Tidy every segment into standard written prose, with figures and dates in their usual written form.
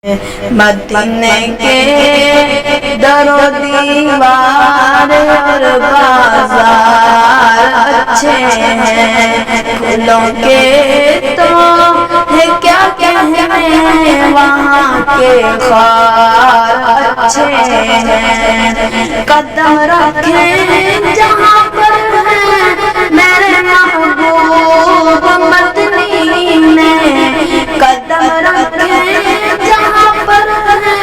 مدینے کے در و دیوار اور بازار اچھے ہیں، پھولوں کے تو ہے کیا کہنے، وہاں کے خار اچھے ہیں۔ قدم رکھیں جہاں پر ہے میرے محبوب مدنی میں، قدم رکھیں جہاں پر ہے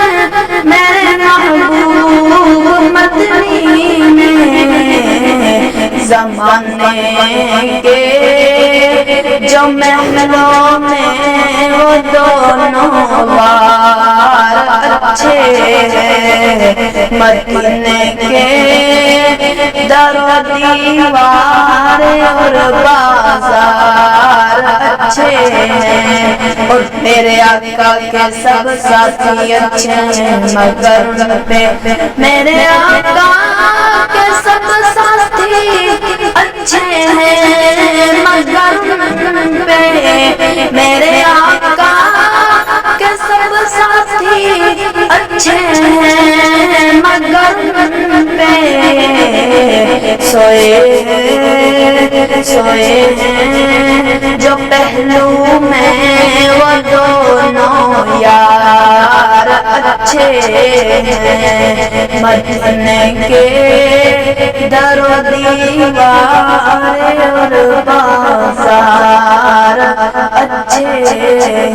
میرے محبوب مدنی میں، زمانے کے جو محلوں میں وہ دونوں وار اچھے ہیں، مدینے کے در و دیوار اور بازار اچھے ہیں، اور میرے آقا کے سب ساتھی اچھے ہیں، مگر میرے آقا کے سب ساتھی اچھے ہیں، مگر میرے آقا کے سب ساتھی اچھے ہیں، مگر سوئے ہیں جو پہلو میں وہ دونوں یار اچھے ہیں، مدینے کے در و دیوار اور بازار اچھے ہیں۔